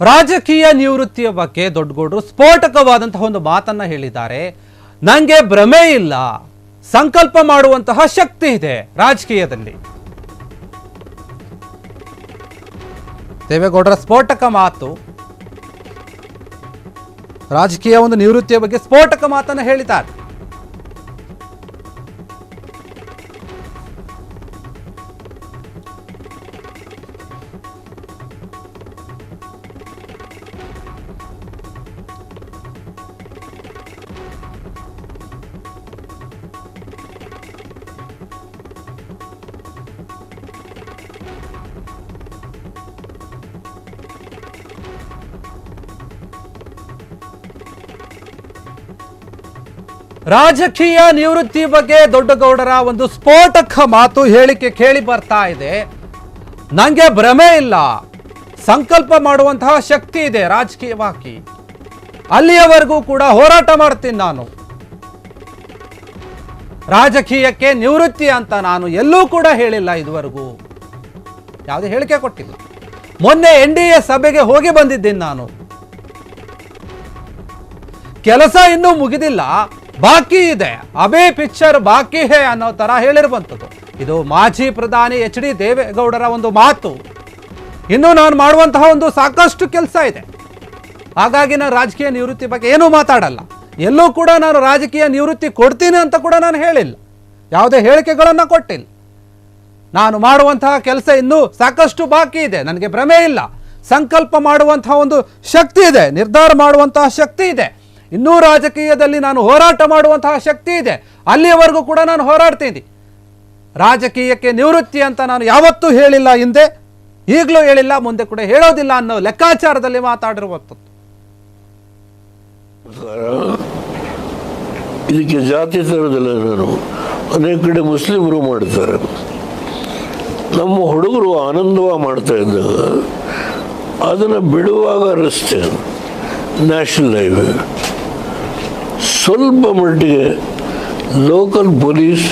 ರಾಜಕೀಯ ನಿವೃತ್ತಿಯ ಬಗ್ಗೆ ದೊಡ್ಡಗೌಡರು ಸ್ಫೋಟಕವಾದಂತಹ ಒಂದು ಮಾತನ್ನ ಹೇಳಿದ್ದಾರೆ. ನನಗೆ ಭ್ರಮೆ ಇಲ್ಲ, ಸಂಕಲ್ಪ ಮಾಡುವಂತಹ ಶಕ್ತಿ ಇದೆ ರಾಜಕೀಯದಲ್ಲಿ. ದೇವೇಗೌಡರ ಸ್ಫೋಟಕ ಮಾತು, ರಾಜಕೀಯ ಒಂದು ನಿವೃತ್ತಿಯ ಬಗ್ಗೆ ಸ್ಫೋಟಕ ಮಾತನ್ನ ಹೇಳಿದ್ದಾರೆ. ರಾಜಕೀಯ ನಿವೃತ್ತಿ ಬಗ್ಗೆ ದೊಡ್ಡಗೌಡರ ಒಂದು ಸ್ಫೋಟಕ ಮಾತು ಹೇಳಿಕೆ ಕೇಳಿ ಬರ್ತಾ ಇದೆ. ನನಗೆ ಭ್ರಮೆ ಇಲ್ಲ, ಸಂಕಲ್ಪ ಮಾಡುವಂತಹ ಶಕ್ತಿ ಇದೆ ರಾಜಕೀಯವಾಗಿ. ಅಲ್ಲಿಯವರೆಗೂ ಕೂಡ ಹೋರಾಟ ಮಾಡ್ತೀನಿ. ನಾನು ರಾಜಕೀಯಕ್ಕೆ ನಿವೃತ್ತಿ ಅಂತ ನಾನು ಎಲ್ಲೂ ಕೂಡ ಹೇಳಿಲ್ಲ, ಇದುವರೆಗೂ ಯಾವುದೇ ಹೇಳಿಕೆ ಕೊಟ್ಟಿಲ್ಲ. ಮೊನ್ನೆ NDA ಸಭೆಗೆ ಹೋಗಿ ಬಂದಿದ್ದೀನಿ. ನಾನು ಕೆಲಸ ಇನ್ನೂ ಮುಗಿದಿಲ್ಲ, ಬಾಕಿ ಇದೆ, ಅಬೇ ಪಿಕ್ಚರ್ ಬಾಕಿ ಹೇ ಅನ್ನೋ ತರ ಹೇಳಿರುವಂಥದ್ದು. ಇದು ಮಾಜಿ ಪ್ರಧಾನಿ HD ದೇವೇಗೌಡರ ಒಂದು ಮಾತು. ಇನ್ನು ನಾನು ಮಾಡುವಂತಹ ಒಂದು ಸಾಕಷ್ಟು ಕೆಲಸ ಇದೆ, ಹಾಗಾಗಿ ನಾನು ರಾಜಕೀಯ ನಿವೃತ್ತಿ ಬಗ್ಗೆ ಏನೂ ಮಾತಾಡಲ್ಲ. ಎಲ್ಲೂ ಕೂಡ ನಾನು ರಾಜಕೀಯ ನಿವೃತ್ತಿ ಕೊಡ್ತೀನಿ ಅಂತ ಕೂಡ ನಾನು ಹೇಳಿಲ್ಲ, ಯಾವುದೇ ಹೇಳಿಕೆಗಳನ್ನು ಕೊಟ್ಟಿಲ್ಲ. ನಾನು ಮಾಡುವಂತಹ ಕೆಲಸ ಇನ್ನೂ ಸಾಕಷ್ಟು ಬಾಕಿ ಇದೆ, ನನಗೆ ಭ್ರಮೆ ಇಲ್ಲ, ಸಂಕಲ್ಪ ಮಾಡುವಂತಹ ಒಂದು ಶಕ್ತಿ ಇದೆ, ನಿರ್ಧಾರ ಮಾಡುವಂತಹ ಶಕ್ತಿ ಇದೆ, ಇನ್ನೂ ರಾಜಕೀಯದಲ್ಲಿ ನಾನು ಹೋರಾಟ ಮಾಡುವಂತಹ ಶಕ್ತಿ ಇದೆ. ಅಲ್ಲಿಯವರೆಗೂ ಕೂಡ ನಾನು ಹೋರಾಡ್ತೀನಿ. ರಾಜಕೀಯಕ್ಕೆ ನಿವೃತ್ತಿ ಅಂತ ನಾನು ಯಾವತ್ತೂ ಹೇಳಿಲ್ಲ, ಹಿಂದೆ ಈಗಲೂ ಹೇಳಿಲ್ಲ, ಮುಂದೆ ಕೂಡ ಹೇಳೋದಿಲ್ಲ ಅನ್ನೋ ಲೆಕ್ಕಾಚಾರದಲ್ಲಿ ಮಾತಾಡಿರುವಂಥದ್ದು. ಇದಕ್ಕೆ ಜಾತಿ ತರೋದಿಲ್ಲ. ನಾನು ಅನೇಕ ಕಡೆ ಮುಸ್ಲಿಮರು ಮಾಡ್ತಾರೆ. ನಮ್ಮ ಹುಡುಗರು ಆನಂದವ ಮಾಡ್ತಾ ಇದ್ದಾಗ ಅದನ್ನು ಬಿಡುವಾಗ ರಸ್ತೆ, ನ್ಯಾಷನಲ್ ಹೈವೇ, ಸ್ವಲ್ಪ ಮಟ್ಟಿಗೆ ಲೋಕಲ್ ಪೊಲೀಸ್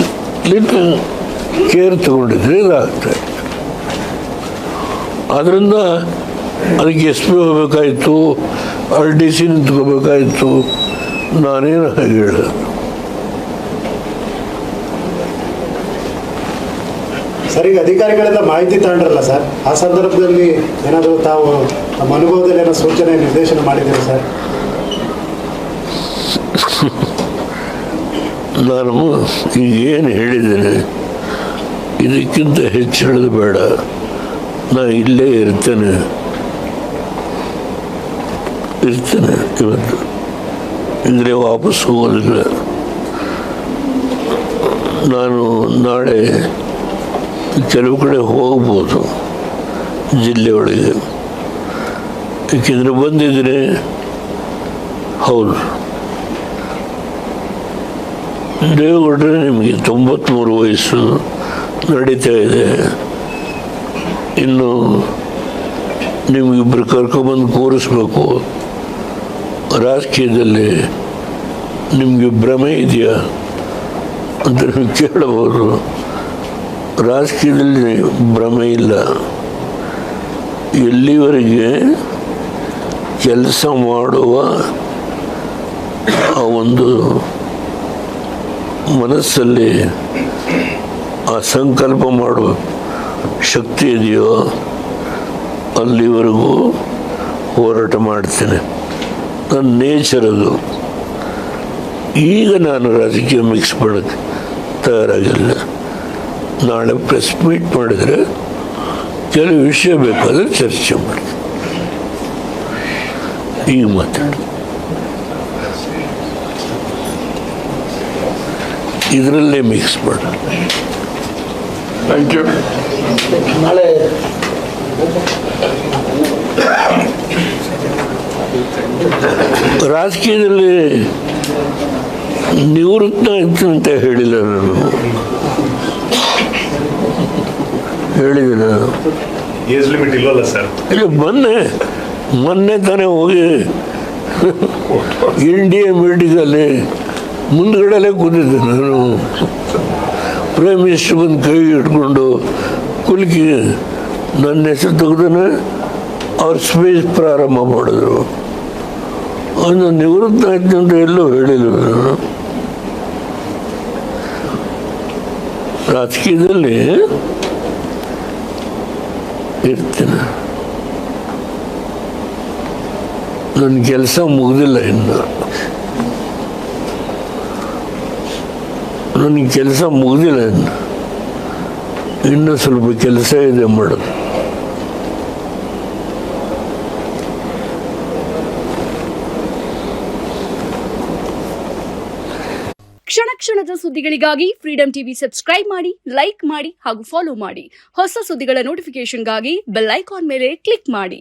ಕೇರ್ ತಗೊಂಡಿದ್ರೆ ಇದಾಗ್ತದೆ. ಆದ್ದರಿಂದ ಅದಕ್ಕೆ SP ಹೋಗಬೇಕಾಯಿತು, RDC ನಿಂತ್ಕೋಬೇಕಾಯಿತು. ನಾನೇನು ಹಾಗೆ ಹೇಳೋದು. ಸರ್, ಈಗ ಅಧಿಕಾರಿಗಳೆಲ್ಲ ಮಾಹಿತಿ ತಗೊಂಡ್ರಲ್ಲ ಸರ್, ಆ ಸಂದರ್ಭದಲ್ಲಿ ಏನಾದರೂ ತಾವು ನಮ್ಮ ಅನುಭವದಲ್ಲಿ ಏನೋ ಸೂಚನೆ ನಿರ್ದೇಶನ ಮಾಡಿದ್ದೀರಿ ಸರ್? ನಾನು ಈಗ ಏನು ಹೇಳಿದ್ದೇನೆ ಇದಕ್ಕಿಂತ ಹೆಚ್ಚು ಹೇಳೋದು ಬೇಡ. ನಾನು ಇಲ್ಲೇ ಇರ್ತೇನೆ ಇವತ್ತು, ಇದ್ರೆ ವಾಪಸ್ ಹೋಗೋದಿಲ್ಲ. ನಾನು ನಾಳೆ ಕೆಲವು ಕಡೆ ಹೋಗ್ಬೋದು ಜಿಲ್ಲೆಯೊಳಗೆ, ಏಕೆಂದರೆ ಬಂದಿದ್ರೆ ಹೌದು ದೇವೇಗೌಡರೆ ನಿಮಗೆ 93 ವಯಸ್ಸು ನಡೀತಾ ಇದೆ, ಇನ್ನು ನಿಮಗಿಬ್ಬರು ಕರ್ಕೊಬಂದು ಕೂರಿಸ್ಬೇಕು, ರಾಜಕೀಯದಲ್ಲಿ ನಿಮಗೆ ಭ್ರಮೆ ಇದೆಯಾ ಅಂತ ನೀವು ಕೇಳಬಹುದು. ರಾಜಕೀಯದಲ್ಲಿ ಭ್ರಮೆ ಇಲ್ಲ. ಎಲ್ಲಿವರೆಗೆ ಕೆಲಸ ಮಾಡುವ ಆ ಒಂದು ಮನಸ್ಸಲ್ಲಿ ಆ ಸಂಕಲ್ಪ ಮಾಡುವ ಶಕ್ತಿ ಇದೆಯೋ ಅಲ್ಲಿವರೆಗೂ ಹೋರಾಟ ಮಾಡ್ತೇನೆ. ನನ್ನ ನೇಚರ್ ಅದು. ಈಗ ನಾನು ರಾಜಕೀಯ ಮಿಕ್ಸ್ ಮಾಡೋಕ್ಕೆ ತಯಾರಾಗಿಲ್ಲ. ನಾಳೆ ಪ್ರೆಸ್ ಮೀಟ್ ಮಾಡಿದರೆ ಕೆಲವು ವಿಷಯ ಬೇಕಾದರೆ ಚರ್ಚೆ ಮಾಡಿ. ಈಗ ಮಾತಾಡಿ, ಇದರಲ್ಲೇ ಮಿಕ್ಸ್ ಮಾಡ. Thank you. ನಾಳೆ ರಾಜಕೀಯದಲ್ಲಿ ನಿವೃತ್ತ ಆಯ್ತು ಅಂತ ಹೇಳಿಲ್ಲ ನಾನು, ಹೇಳಿದ್ದೀನಿ. ಏಜ್ ಲಿಮಿಟ್ ಇಲ್ಲಲ್ಲ ಸರ್? ಇಲ್ಲ, ಮೊನ್ನೆ ತಾನೇ ಹೋಗಿ NDA ಮೀಟಿಂಗಲ್ಲಿ ಮುಂದ್ಗಡೆಲೇ ಕೂತಿದ್ದೆ ನಾನು. ಪ್ರೈಮ್ ಮಿನಿಸ್ಟರ್ ಬಂದು ಕೈ ಇಟ್ಕೊಂಡು ಕುಲ್ಕಿ ನನ್ನ ಹೆಸರು ತೆಗೆದಾನೆ, ಅವ್ರು ಸ್ಪೀಚ್ ಪ್ರಾರಂಭ ಮಾಡಿದ್ರು. ಅವನು ನಿವೃತ್ತ ಆಯ್ತು ಅಂತ ಎಲ್ಲೂ ಹೇಳಿಲ್ಲ. ನಾನು ರಾಜಕೀಯದಲ್ಲಿ ಇರ್ತೀನಿ. ನನ್ನ ಕೆಲಸ ಮುಗಿದಿಲ್ಲ ಇನ್ನು. ನನಗೆ ಕೆಲಸ ಮುಗಿದಿಲ್ಲ ಇನ್ನೂ ಸ್ವಲ್ಪ ಕೆಲಸ ಇದೆ ಮಾಡೋದು. ಕ್ಷಣ ಕ್ಷಣದ ಸುದ್ದಿಗಳಿಗಾಗಿ ಫ್ರೀಡಂ ಟಿವಿ ಸಬ್ಸ್ಕ್ರೈಬ್ ಮಾಡಿ, ಲೈಕ್ ಮಾಡಿ ಹಾಗೂ ಫಾಲೋ ಮಾಡಿ. ಹೊಸ ಸುದ್ದಿಗಳ ನೋಟಿಫಿಕೇಶನ್ಗಾಗಿ ಬೆಲ್ ಐಕಾನ್ ಮೇಲೆ ಕ್ಲಿಕ್ ಮಾಡಿ.